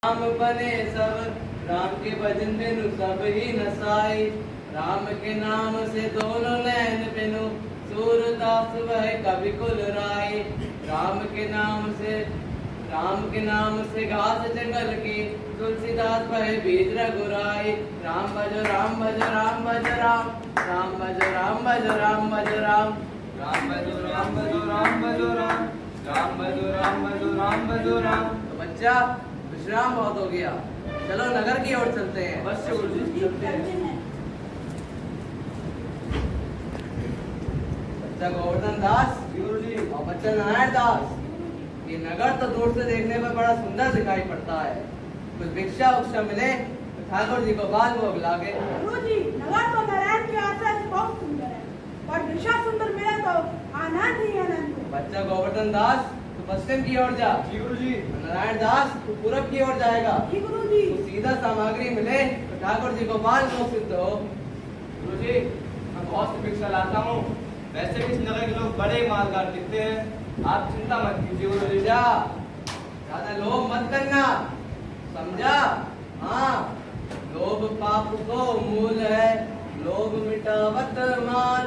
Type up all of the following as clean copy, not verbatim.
राम बने सब, राम के भजन बिनु सब ही नसाई। राम के नाम से दोनों नैन बिनु, सूरदास वह कवि कुल राई। राम के नाम से घास जंगल की, तुलसीदास वह बीज रघुराई। राम भजो राम भजो राम भजो राम, राम भजो राम भजो राम भजो राम, राम भजो राम भजो राम भजो राम, राम भजो राम भजो राम भजो राम। तो बच्चा विश्राम बहुत हो गया, चलो नगर की ओर चलते हैं। बस गुरुजी चलते हैं। बच्चा गोवर्धन दास गुरुजी और बच्चा नारायण दास, ये नगर तो दूर से देखने में बड़ा सुंदर दिखाई पड़ता है। कुछ भिक्षा उक्षा मिले तो ठाकुर जी को बाल भोग लागे। गुरुजी नगर तो नारायण के आश्रय से बहुत सुंदर है, पर भिक्षा सुंदर मिले तो आनंद ही आनंद। बच्चा गोवर्धन दास तो पश्चिम की ओर जा। जी गुरुजी। नारायण दास तो पूरब की ओर जाएगा। जी गुरुजी। तो सीधा सामग्री मिले तो ठाकुर जी को बाल भोग सिद्ध हो। गुरुजी मैं बहुत सी भिक्षा लाता हूँ, वैसे भी इस नगर के लोग बड़े मालदार दिखते हैं, आप चिंता मत कीजिए गुरुजी। जा ज्यादा लोभ मत करना, समझा? हाँ, लोभ पाप को मूल है, लोभ मिटावत मान।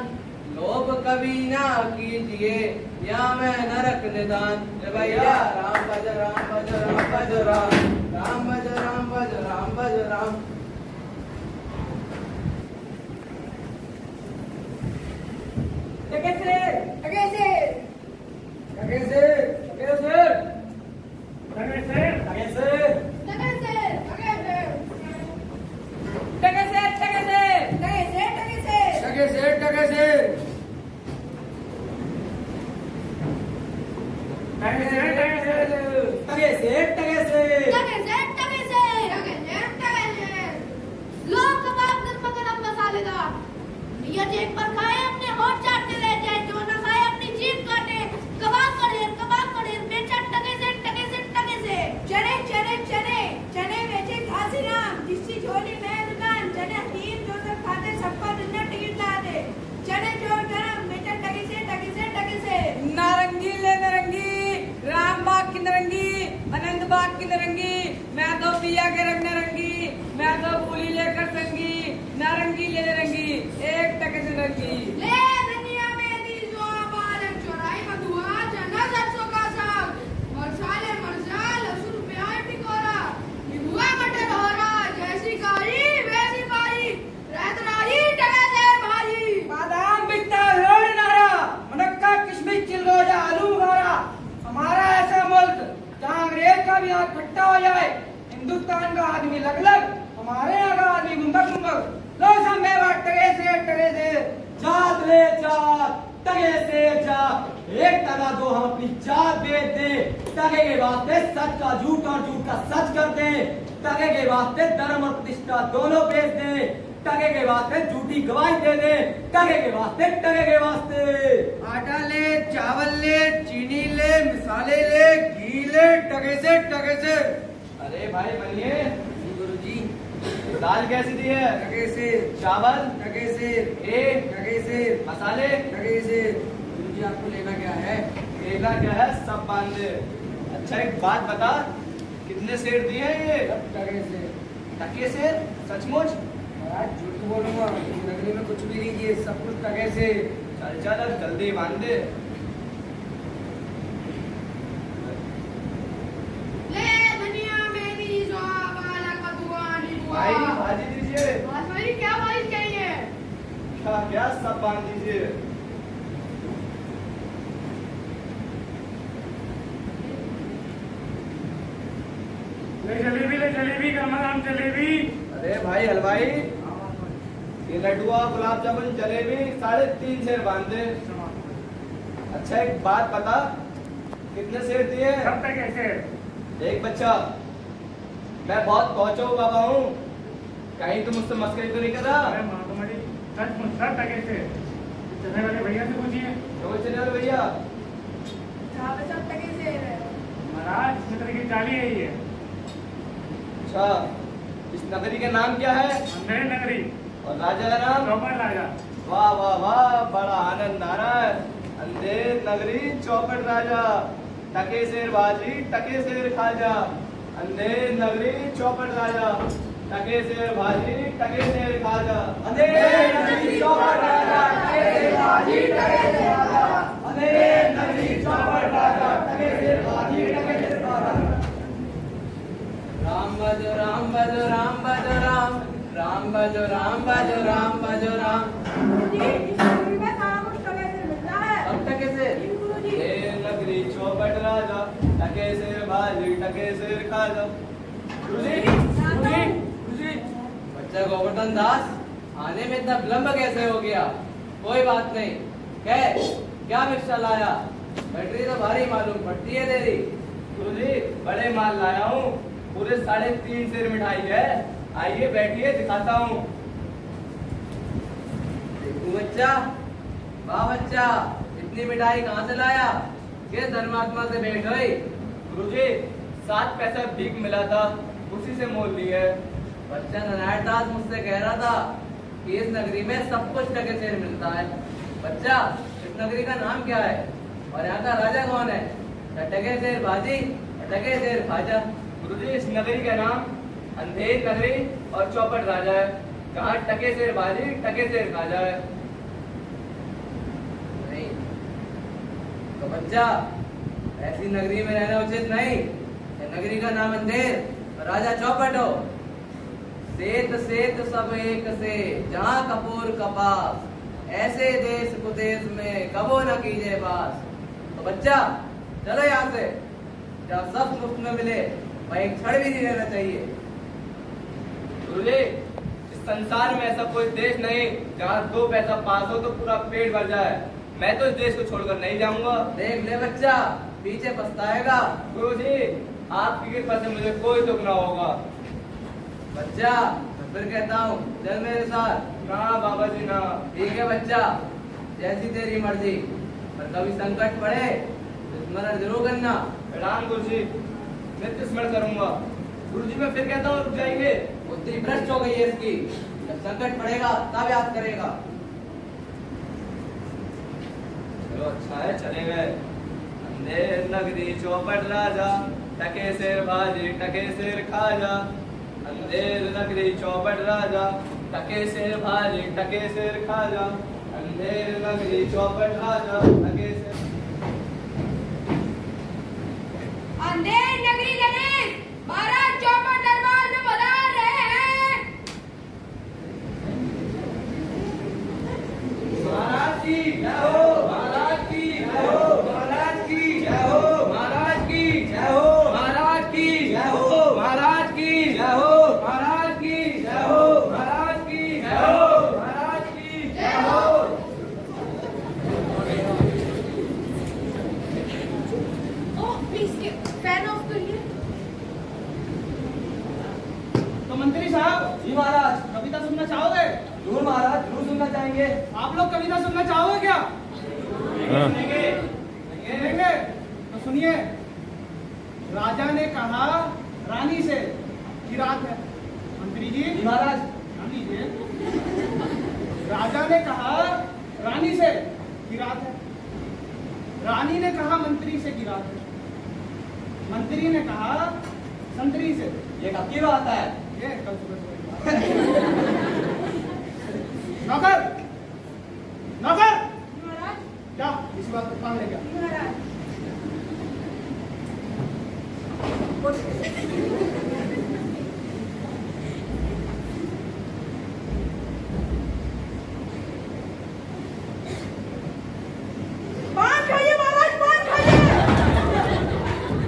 लोभ कभी ना कीजिए, या मैं नरक निदान। भैया राम भज राम भज राम भज राम, राम भज राम भज राम भज राम। टके से टके से टके से टके से टके से टके से टके से टके से टके से टके से टके से टके से टके से लोग कबाब गरम गरम मसालेदार, ये जेब पर खाए अपने होठ चाटते रह जाए, जो न खाए अपनी जीभ काटे। कबाब पड़े बेचन टके से चने चने चने चने बेचे घासी राम, जिसकी झोली में दुकान। चने हकीम जो सब खाते सबको दुनिया टिकट ला दे। चने जोर गरम बेचन टके से नारंगी ले नारंगी, राम बाग की नारंगी, अनंत बाग की नारंगी। मैं तो पिया के रंग नारंगी, मैं तो बोली लेकर संगी। नारंगी ले नारंगी, एक टके से नारंगी ले। दुनिया में दी जो आबाद चौराई मधुआ, चना सरसों का साग, मसाले मरचा लहसुन प्याज टिकोरा, हुआ मटर हो रहा, जैसी कारी वैसी पाई, रहत रही टके से भाजी। बादाम बिकता रोड नारा, मनक्का किशमिश चिलगोजा आलू बुखारा। हमारा ऐसा मुल्क जहाँ अंग्रेज का भी हाथ खट्टा हो जाए, हिंदुस्तान का आदमी लग, हमारे यहाँ का आदमी मुंबक। लो सब में बात टके से जात ले जात, टके से जात। एक टका दो हम अपनी जात बेच दे, टके के वास्ते सच का झूठ और झूठ का सच कर दे। टके के वास्ते धर्म और प्रतिष्ठा दोनों बेच दे, टके के वास्ते झूठी गवाही दे दे। टके के वास्ते आटा ले, चावल ले, चीनी ले, मसाले ले, घी ले, टके से। अरे भाई बनिए, गुरुजी दाल कैसी दी है? टके से, चावल टके से, टके से, मसाले टके से। गुरुजी आपको लेना क्या है? केला क्या है? सब बांध दे। अच्छा एक बात बता, कितने सेर दिए हैं ये? टके से। टके से? सचमुच? महाराज झूठ बोलूंगा, नगरी में कुछ भी नहीं किए, सब कुछ टके से। चल अब जल्दी बांध दे। भाई भाजी दीजिए। क्या भाई चाहिए? क्या सब बांध दीजिए। ले जलेबी गरमागरम जलेबी। अरे भाई हलवाई, ये लड्डुआ गुलाब जामुन जलेबी 3.5 सेर बांध दे। अच्छा एक बात बता, कितने सेर दिए? कब तक ऐसे? एक बच्चा, मैं बहुत पहुंचा हूँ बाबा हूँ, कहीं तुम मुझसे मस्करी तो नहीं कर रहा? अरे माँ तुम्हारी सचमुच सब तक ऐसे। चलने वाले भैया से पूछिए। तो चले वाले भैया सब टके से महाराज इस तरह की चाली है ये। अच्छा, इस नगरी का नाम क्या है? अंधेरे नगरी। और राजा का नाम? चौपड़ राजा। वाह वाह वाह, बड़ा आनंद आ रहा है। अंधेर नगरी चौपड़ राजा, टके शेर बाजी टके शेर खाजा। अंधेर नगरी चौपट राजा टके शेर भाजी टके शेर खाजा। अंधेर नगरी चौपट राजा टके शेर भाजी टके शेर खाजा। अंधेर नगरी चौपट राजा टके शेर भाजी टके शेर खाजा। राम भजो राम भजो राम भजो राम, राम भजो राम भजो राम भजो राम। अब टके से अंधेर नगरी चौपट राजा टके शेर भाजी टके शेर खाजा। बच्चा गोवर्धन दास, आने में इतना विलंब कैसे हो गया? कोई बात नहीं, कह क्या मिर्चा लाया? बैटरी तो भारी मालूम पड़ती है तेरी। गुरुजी बड़े माल लाया हूँ, पूरे 3.5 सेर मिठाई है। आइए बैठिए दिखाता हूँ। देखू बच्चा, वाह बच्चा, इतनी मिठाई कहाँ से लाया? किस धर्मात्मा से भेंट हुई? गुरुजी 7 पैसा भीख मिला था, उसी से मोल ली है। बच्चा नारायण दास मुझसे कह रहा था कि इस नगरी में सब कुछ टके शेर मिलता है। बच्चा, इस नगरी का नाम क्या है और यहाँ का राजा कौन है? टके शेर भाजी, टके शेर खाजा। गुरुजी इस नगरी का नाम अंधेर नगरी और चौपट राजा है। कहाँ टके शेर भाजी टके शेर खाजा है। नहीं तो बच्चा, ऐसी नगरी में रहना उचित नहीं। ये नगरी का नाम अंधेर और राजा चौपट हो। सेत सेत सब एक से, जहाँ कपूर कपास, ऐसे देश कुदेश में कबो न कीजिए बास। तो बच्चा चलो यहाँ से, जहाँ सब मुफ्त में मिले वहाँ एक क्षण भी नहीं रहना चाहिए। गुरुजी इस संसार में ऐसा कोई देश नहीं जहाँ 2 पैसा पास हो तो पूरा पेट भर जाए। मैं तो इस देश को छोड़कर नहीं जाऊंगा। देख ले बच्चा, पीछे पछताएगा। गुरुजी आपकी कृपा से मुझे कोई दुख ना होगा। बच्चा मैं फिर कहता हूँ, चल मेरे साथ। ना बाबा जी ना। ठीक है बच्चा, जैसी तेरी मर्जी, पर कभी संकट पड़े तो स्मरण जरूर करना। प्रणाम गुरुजी, नित्य स्मरण करूंगा। गुरुजी मैं फिर कहता हूँ रुक जाएंगे। बुद्धि भ्रष्ट हो गई है इसकी, जब संकट पड़ेगा तब याद करेगा। चलो अच्छा है, चले गए। अंधेर नगरी चौपट राजा टके शेर भाजी टके शेर खाजा। अंधेर नगरी चौपट राजा टके शेर भाजी टके शेर खाजा। अंधेर नगरी चौपट राजा टके शेर। अंधेर नगरी गणेश महाराज चौपट दरबार में पधार रहे हैं। महाराज की जय हो, महाराज की जय हो, महाराज की जय हो, महाराज की जय हो, महाराज की जय हो, महाराज की जय हो, महाराज की जय हो, महाराज की जय हो, महाराज की जय हो। ओह प्लीज फैन ऑफ करिए। तो मंत्री साहब, जी महाराज। कविता सुनना चाहोगे? जरूर महाराज, जरूर सुनना चाहेंगे। आप लोग कविता सुनना चाहोगे क्या? सुनेंगे तो सुनिए। राजा ने कहा रानी से कि रात है। मंत्री जी जी महाराज। ध्यान दीजिए। राजा ने कहा रानी से कि रात है। रानी ने कहा मंत्री से कि रात है। मंत्री ने कहा संतरी से। ये कब की बात है? ये कल सुबह नौकर, नौकर महाराज, क्या इसी बात को काम ले गया। महाराज पान खाइए महाराज, पान खाइए।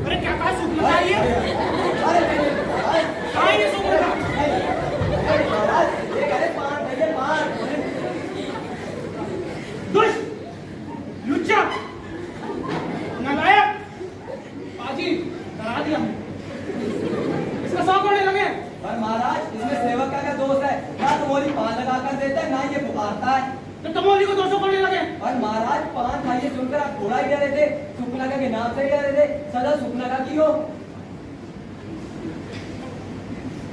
अरे क्या कहा सूखना चाहिए? कहाँ ये सूखना? दुष्ट, लुच्चा, नालायक, पाजी, डरा दिया हमने। इसका 100 करोड़ लगे। पर महाराज इसमें सेवक का क्या दोष है? ना तो मोरी पान लगा कर देता है, ना ये पुकारता है। तो तमोली को 200 करोड़ लगे। और महाराज पान खाइए सुनकर आप थोड़ा ही डरे थे, सुखनगा के नाम से ही डरे थे। सदा सुखनगा की हो।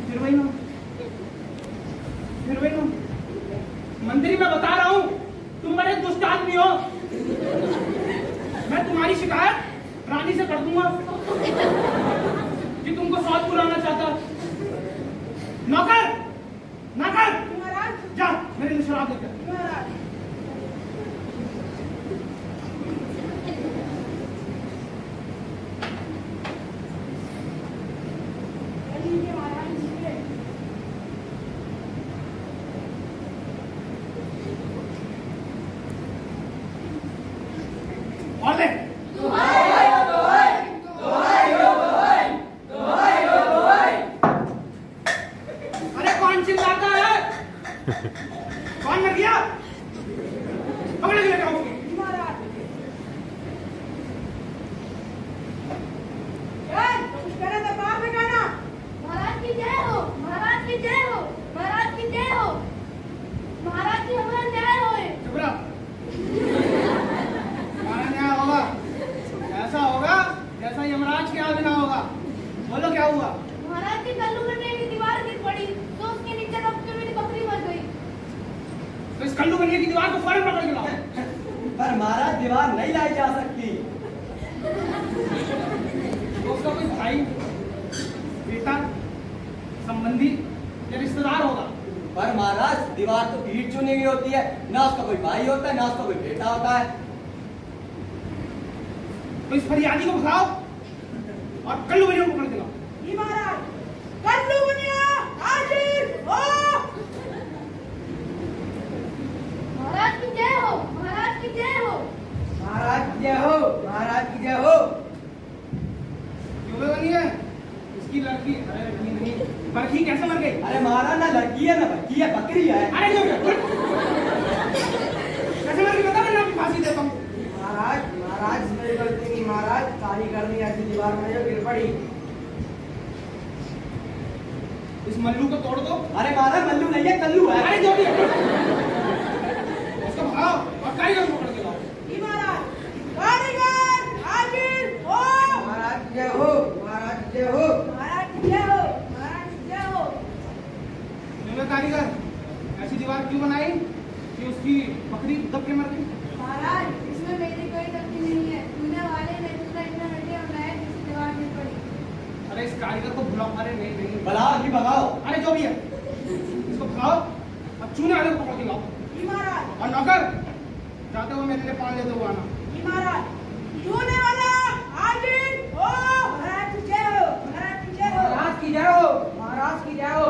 फिर वही ना, फिर वही ना। मंत्री मैं बता रहा हूँ, तुम बड़े दुष्ट आदमी हो। मैं तुम्हारी शिकायत रानी से कर दूंगा कि तुमको 100 बनिए की दीवार को फौरन पकड़ के लाओ। पर महाराज दीवार नहीं लाई जा सकती। तो उसका कोई भाई, बेटा, संबंधी या रिश्तेदार होगा। पर महाराज दीवार तो ईंट चुनी हुई होती है, ना उसका कोई भाई होता है, ना उसका कोई बेटा होता है। तो इस फरियादी को भगाओ और कल्लू बनिया को पकड़ के लाओ। जी महाराज, कल्लू बनिया हाजिर हो। महाराज की जय हो, महाराज की जय हो। महाराज की जय हो, महाराज की जय हो। क्यों बनी है? इसकी लड़की, अरे लड़की नहीं, बरखी कैसे मर गई? अरे महाराज ना लड़की है ना बच्ची है, बकरी है। अरे जो कैसे मर गई बता, मैं आपकी फांसी देता हूँ। महाराज, महाराज मेरी गलती नहीं महाराज, कारीगर ने ऐसी दीवार में जो गिर पड़ी। इस मल्लू को तोड़ दो। अरे महाराज मल्लू नहीं है, कल्लू है। अरे जो भी है। उसको भगाओ और कारीगर को पकड़ के लाओ। जी महाराज, कारीगर हाजिर हो। महाराज की जय हो, महाराज की जय हो। महाराज की जय हो, महाराज की जय हो। क्यों कारीगर ऐसी दीवार क्यों बनाई कि उसकी बकरी दब के मर गई? महाराज, इसमें मेरी कोई गलती नहीं है। चूने वाले ने चूना इतना हटे और मैं किसी दीवार में पड़ी। अरे इस कारीगर को भुलाओ। अरे नहीं नहीं, भगाओ अभी भगाओ। अरे जो भी है इसको भगाओ और चूने वाले को पकड़ के लाओ। जी महाराज, और नौकर जाते हुए मेरे लिए पान लेते हुए आना। जी महाराज, चूने वाला हाजिर हो। महाराज की जय हो, महाराज की जय हो। महाराज की जय हो, महाराज की जय हो।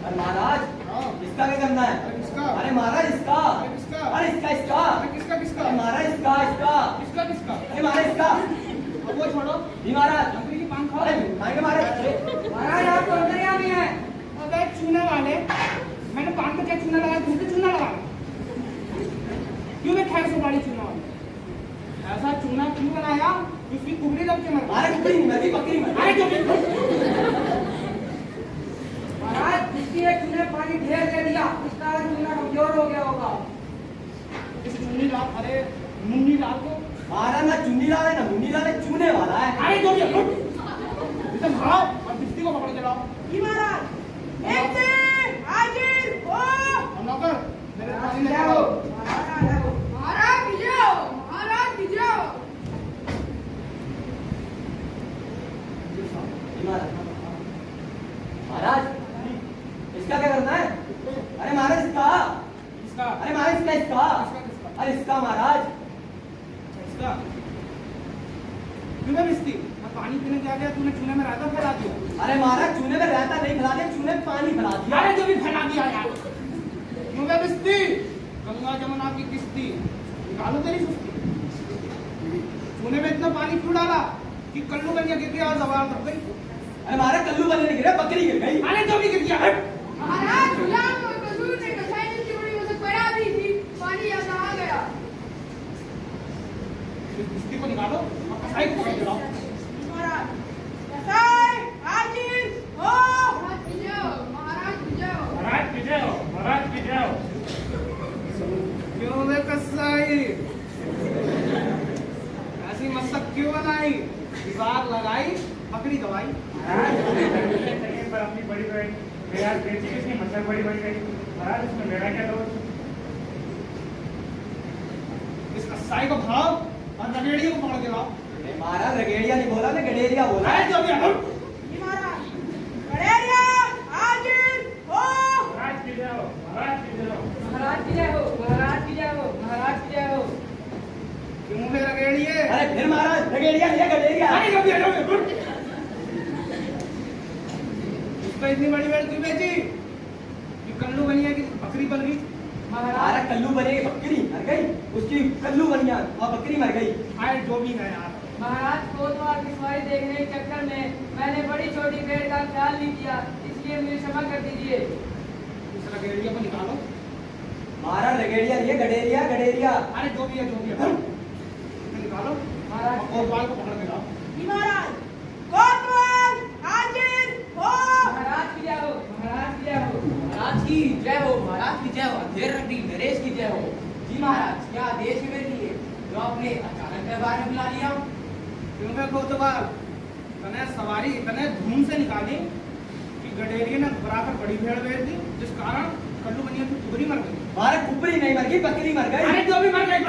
अरे महाराज हाँ। इसका क्या करना है? अरे किसका? अरे महाराज इसका। अरे किसका? अरे इसका इसका। अरे किसका किसका? अरे महाराज इसका इसका। किसका किसका? अरे महाराज इसका। अब वो छोड़ो, जी महाराज। बकरी की पान खाओ। अरे खाएंगे महाराज। महाराज आप तो अंतर्यामी हैं। अबे चूने वाले, मैंने पान पे क्या चूना लगाया? दूसरे चूना लगाया। क्यों मैं खैर सुपारी चूना वाला? ऐसा चूना क्यों बनाया कि उसकी कुबड़ी लग के मर गई? अरे कुकड़ी नहीं मरी, बकरी मरी। अरे जो भी महाराज जिसकी एक चूने पानी ढेर दे दिया, इस कारण चूना कमजोर हो गया होगा। इस चुन्नी लाल, अरे मुन्नी लाल को, महाराज ना चुन्नी लाल है ना मुन्नी लाल है, चूने वाला है। अरे जो भी है, इसे भाव और बिस्ती को पकड़ के लाओ। जी महाराज, एक से हाजिर हो। और नौकर मेरे पास महाराज की जय हो, महाराज की जय हो। महाराज की जय हो, महाराज की जय हो। महाराज इसका क्या करना है? अरे महाराज इसका। इसका, अरे महाराज इसका इसका। अरे इसका महाराज। इसका क्यों मैं बिस्ती? मैं पानी पीने क्या गया, तूने चूने में रायता फैला दिया। अरे महाराज चूने में रहता नहीं फैला दिया, चूने में पानी फैला दिया। अरे जो भी फैला दिया यार। क्यों मैं बिस्ती? गंगा जमुना की किस्ती निकालो तेरी सुस्ती। चूने में इतना पानी क्यों डाला कि कल्लू बनिया गिर गया और जवाब दब गई? अरे महाराज कल्लू बने नहीं गिरे, बकरी गिर गई। अरे जो भी गिर गया है। महाराज, गुलाम को कसूर ने कसाई की चूड़ी में से पड़ा दी थी, पानी यहाँ आ गया। इस बिस्ती को निकालो और कसाई को पकड़ के लाओ। महाराज, कसाई हाजिर हो। महाराज की जय हो, महाराज की जय हो। महाराज की जय हो, महाराज की जय हो। क्यों वे कसाई ऐसी मस्तक क्यों बनाई? दीवार लगाई, बकरी दवाई। महाराज जमीन पर अपनी बड़ी बड़ी मेरा बेची किसकी मच्छर बड़ी बड़ी गई। महाराज इसमें मेरा क्या दोष? इस कसाई को भाव और रगेड़ियों को पकड़ के लाओ। अरे महाराज रगेड़िया नहीं बोला, मैं गडेरिया बोला। अरे जो भी है, जी महाराज, गडेरिया हाजिर हो। महाराज की जय हो, महाराज की जय हो। महाराज की जय हो, महाराज की जय हो, महाराज की जय हो। क्यों वे रगेड़िए? अरे फिर महाराज रगेड़िया नहीं है, गडेरिया। अरे जो भी है, उसको इतनी बड़ी बेड़ क्यों बेची कि कल्लू बनिया की बकरी बन गई? महाराज कल्लू बने बकरी मर गई, उसकी कल्लू बनिया और बकरी मर गई। आए जो भी है यार। महाराज कोतवाल की सवारी देखने के चक्कर में मैंने बड़ी छोटी भेड़ का ख्याल नहीं किया, इसलिए मुझे क्षमा कर दीजिए। इस रगेड़िया को निकालो। महाराज रगेड़िया नहीं है, गडेरिया गडेरिया। अरे जो भी है, जो भी है, इसे निकालो। महाराज और कोतवाल को पकड़ के लाओ। जी महाराज, कोतवाल हाजिर हो। महाराज की जय हो, महाराज की जय हो, महाराज की जय हो, महाराज की जय हो। अंधेर रखी नरेश की जय हो। जी महाराज, क्या आदेश है मेरे लिए जो आपने अचानक दरबार में बुला लिया? क्यों मैं कोतवाल तने सवारी तने धूम से निकाली कि गडेरिया ने बराबर बड़ी भेड़ बेच दी, जिस कारण कल्लू बनिया की कुबरी मर गई। हमारे कुबरी नहीं मर गई, बकरी मर गई। अरे जो भी मर गई।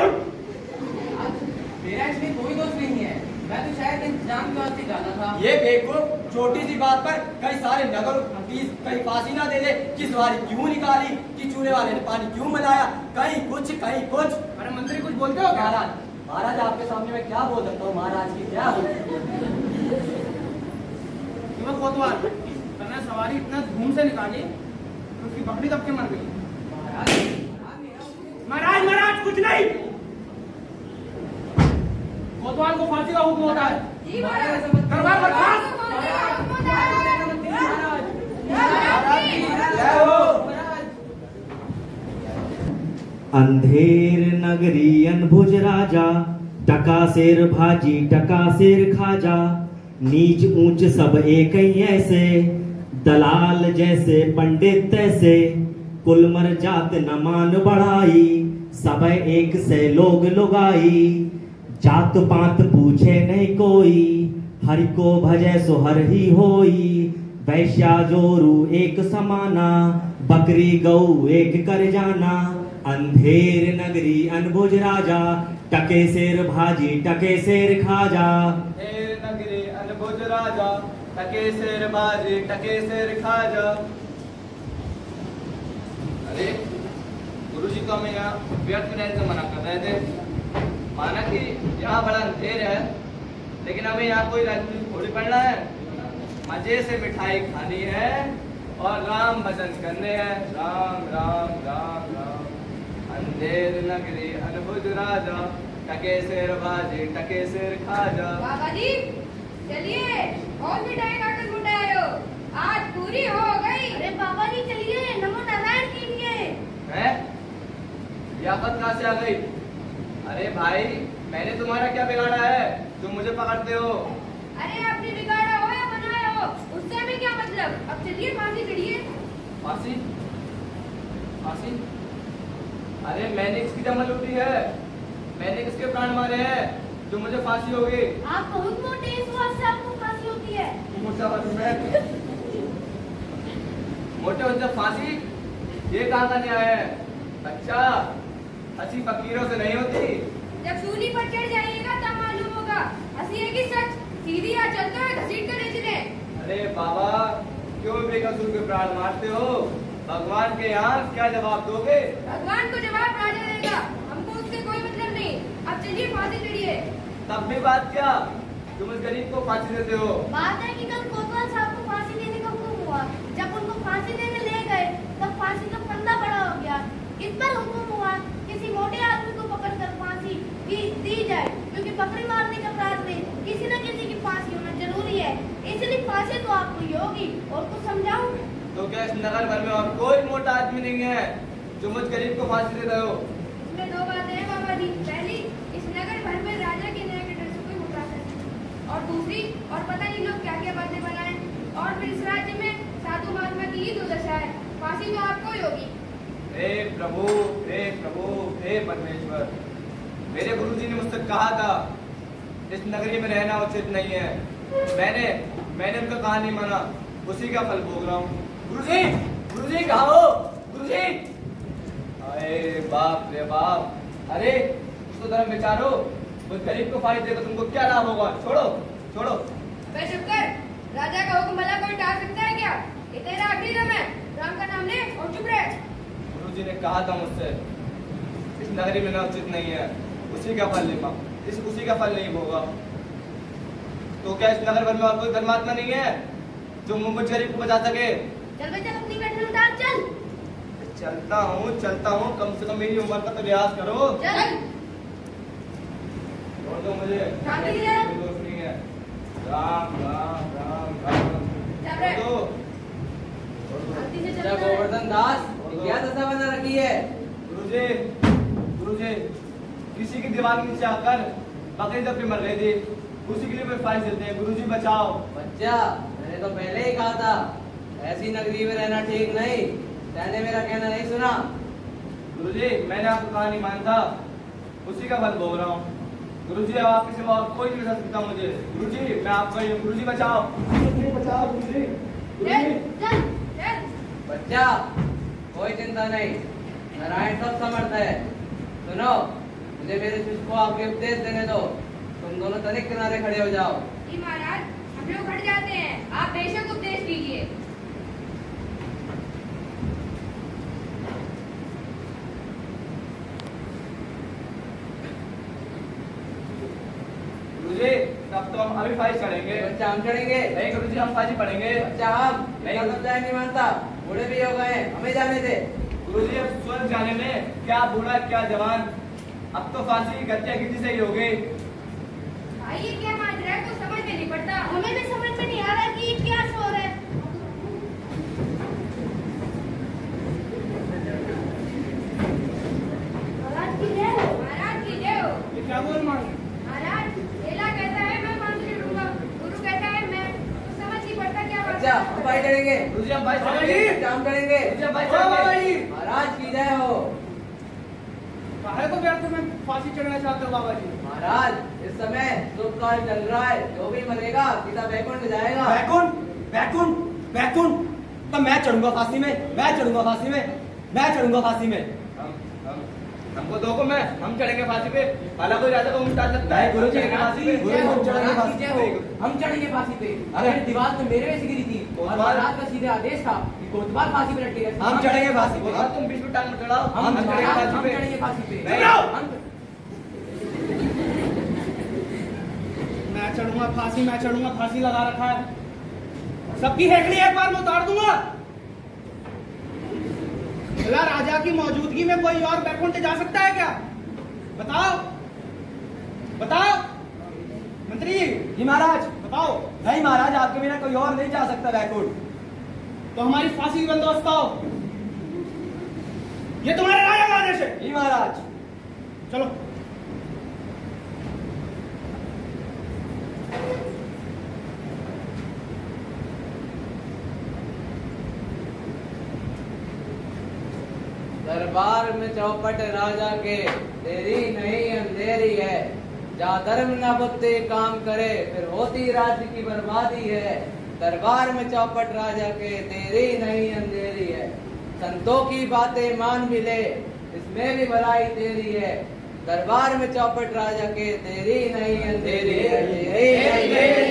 मेरा इसमें कोई दोष नहीं है, मैं तो शायद इंतजाम की वास्ते जाना था। ये बेवकूफ छोटी सी बात पर कई सारे नगर हकीस कहीं फांसी ना दे दे, किस बारी क्यों निकाली, कि चूल्हे वाले ने पानी क्यों मिलाया, कहीं कुछ कहीं कुछ। अरे मंत्री कुछ बोलते हो क्या? महाराज आपके सामने मैं क्या बोल सकता हूँ, महाराज की क्या हो। तुम्हें कोतवाल तने सवारी इतना धूम से निकाली तो उसकी बकरी दब के मर गई। महाराज महाराज कुछ नहीं, कोतवाल को फांसी का हुक्म होता है। जी महाराज। दरबार बर्खास्त। अंधेर नगरी अनभुज राजा, टका शेर भाजी टका शेर खाजा, नीच ऊंच सब एक ही ऐसे, दलाल जैसे पंडित तैसे, कुलमर जात न मान बढ़ाई, सब एक से लोग लुगाई, जात पात पूछे नहीं कोई, हरि को भजे सो हर ही होई, वैश्या जोरू एक समाना, बकरी गऊ एक कर जाना, अंधेर नगरी अनभुज राजा, टके शेर भाजी टके शेर खाजा। अंधेर नगरी अनभुज राजा, टके शेर भाजी टके शेर खाजा। अरे गुरुजी को हमें यहाँ व्यर्थ रहने से मना कर रहे थे, माना कि यहाँ बड़ा अंधेर है, लेकिन हमें यहाँ कोई राजनीति थोड़ी पढ़ना है, मजे से मिठाई खानी है और राम भजन करने हैं, राम राम राम राम। अंधेर नगरी अनभुज राजा, टके शेर भाजी टके शेर खाजा। बाबा जी चलिए और मिठाई खाकर मुटाए हो, आज पूरी हो गई। अरे बाबा जी चलिए, नमो नारायण कीजिए। है ये आफत कहाँ से आ गई? अरे भाई मैंने तुम्हारा क्या बिगाड़ा है, तुम मुझे पकड़ते हो? अरे आपने बिगाड़ा हो या बनाया हो, उससे हमें क्या मतलब। अब चलिए फांसी चढ़िए। फांसी? फांसी? अरे मैंने किसकी जमा लूटी है, मैंने किसके प्राण मारे हैं जो मुझे फांसी होगी? आप बहुत मोटे हैं, इस बात से आपको फांसी होती है। मोटा मोटे हो जब फांसी, ये कहाँ का न्याय है? अच्छा हंसी फकीरों से नहीं होती। जब सूली पर चढ़ जाइएगा तब मालूम होगा हंसी है कि सच। सीधी या चलते हुए घसीट कर ले चले। अरे बाबा क्यों बेकसूर के प्राण मारते हो? भगवान के यहाँ क्या जवाब दोगे? भगवान को जवाब राजा देगा, हमको उससे कोई मतलब नहीं। अब चलिए फांसी चढ़िए। तब भी बात क्या, तुम इस गरीब को फांसी देते हो? बात है कि कल कोतवाल साहब को फांसी देने का हुक्म हुआ, जब उनको फांसी देने ले गए तब फांसी का फंदा बड़ा हो गया। इस पर हुक्म हुआ किसी मोटे आदमी को पकड़कर फांसी दी जाए, क्योंकि बकरी मारने के अपराध में किसी न किसी की फांसी होना जरूरी है। इसलिए फांसी तो आपको ही होगी। और कुछ समझाऊं? तो क्या इस नगर भर में और कोई मोटा आदमी नहीं है जो मुझ गरीब को फांसी दे रहे हो? इसमें दो बातें हैं बाबा जी। पहली, इस नगर भर में राजा के न्याय के डर से कोई मोटा नहीं, और दूसरी, और पता नहीं लोग क्या क्या बातें बनाए। और फिर इस राज्य में साधु महात्मा की ही दुर्दशा है, फांसी तो आपको ही होगी। हे प्रभु हे परमेश्वर, मेरे गुरुजी ने मुझसे कहा था इस नगरी में रहना उचित नहीं है। मैंने उनका कहा नहीं माना, उसी का फल भोग रहा हूँ। गुरुजी कहाँ हो? गुरुजी! अरे बाप रे बाप, अरे कुछ तो धर्म विचारो, उस गरीब को फायदे देकर तुमको क्या लाभ होगा? छोड़ो। बे चुप कर, राजा का हुक्म भला कोई टाल सकता है क्या? ये तेरा आखिरी दम है, राम का नाम ले और चुप रह। गुरुजी ने कहा था मुझसे इस नगरी में रहना उचित नहीं है, उसी का फल लेगा, उसी का फल नहीं होगा। तो क्या इस नगर भर में और कोई धर्मात्मा नहीं है जो मुझ गरीब को बचा सके? चल बेटा अपनी बैठल उतार, चल। चलता हूँ, कम से कम मेरी उम्र का तो लिहाज करो। चल छोड़ दो मुझे, शांति से। कोई दोष नहीं है। राम राम राम राम। चल रे। छोड़ दो। शांति से चल अच्छा गोवर्धन दास, ये क्या दशा बना रखी है? गुरुजी किसी की दीवार के नीचे आकर बकरी दब के मर गई थी, उसी के लिए मैं फाइल देते हैं। गुरुजी बचाओ। बच्चा मैंने तो पहले ही कहा था ऐसी नगरी में रहना ठीक नहीं, तैने मेरा कहना नहीं सुना। गुरुजी मैंने आपको कहा नहीं मानता, उसी का फल भोग रहा हूँ। गुरुजी अब आपके सिवा और कोई नहीं बचा सकता मुझे। गुरुजी मैं आपका ही हूँ, गुरुजी बचाओ। गुरुजी चल चल। बच्चा कोई चिंता नहीं, नारायण सब समर्थ है। सुनो, मुझे मेरे शिष्य को आपके उपदेश देने दो। तुम दोनों तनिक किनारे खड़े हो जाओ। जी महाराज, हम लोग खड़ जाते हैं, आप बेशक उपदेश कीजिए। गुरुजी, तब तो हम अभी फाइज चढ़ेंगे। बच्चा हम चढ़ेंगे? नहीं गुरुजी, हम फाइज पढ़ेंगे। बच्चा हम नहीं। नहीं मानता, बूढ़े भी हो गए, हमें जाने दे। गुरुजी, अब स्वर्ग जाने में क्या बूढ़ा क्या जवान, अब तो फांसी गत्या किसी से ही होगी। भाई ये क्या मान रहा है, तो समझ में नहीं पड़ता। हमें भी समझ में नहीं आ रहा कि ये क्या शोर है। महाराज की जय हो, महाराज की जय हो। ये क्या बोल मार महाराज, चेला कहता है मैं मंत्री लूंगा, गुरु कहता है मैं, तो समझ नहीं पड़ता क्या बात बच्चा हम फाइज चढ़ेंगे। गुरुजी, हम फाइज चढ़ेंगे। बच्चा हम चढ़ेंगे। गुरुजी, हम फाइज चढ़ेंगे। महाराज की जय हो। काहे को व्यर्थ में फांसी चढ़ना चाहते हो बाबा जी? महाराज, इस समय शुभ काल चल रहा है, जो भी मरेगा सीधा बैकुंठ जाएगा। बैकुंठ बैकुंठ बैकुंठ, तो मैं चढ़ूंगा फांसी में, मैं चढ़ूंगा फांसी में, मैं चढ़ूंगा फांसी में। हमको दो को मैं, हम चढ़ेंगे फांसी पे। हालांकि कोई राजा को उल्टा सकता है। गुरुजी, चढ़ेंगे फांसी पे। गुरुजी, हम चढ़ेंगे फांसी पे। हम चढ़ेंगे फांसी पे। अरे, अरे दीवार तो मेरे में से गिरी थी और कोतवाल? महाराज का सीधे आदेश था कि कोतवाल फांसी पे लटकेगा। हम चढ़ेंगे फांसी पे। और तुम बीच में टांग चढ़ाओ। हम चढ़ेंगे फांसी पे। चढ़ेंगे फांसी पे। नहीं। हम- मैं चढ़ूंगा फांसी, मैं चढ़ूंगा फांसी लगा रखा है। सबकी हेकड़ी एक बार में उतार दूंगा। भला राजा की मौजूदगी में कोई और बैकुंठ जा सकता है क्या? बताओ बताओ मंत्री जी, जी महाराज। बताओ। नहीं महाराज, आपके बिना कोई और नहीं जा सकता बैकुंठ। तो हमारी फांसी की बंदोबस्त हो। ये तुम्हारे राजा का आदेश है। जी महाराज। चलो। दरबार में चौपट राजा के, तेरी नहीं अंधेरी है। जा धर्म न बुद्धि काम करे, फिर होती राज्य की बर्बादी है। दरबार में चौपट राजा के, तेरी नहीं अंधेरी है। संतों की बातें मान भी ले, इसमें भी भलाई तेरी है। दरबार में चौपट राजा के, तेरी नहीं अंधेरी है। तेरी नहीं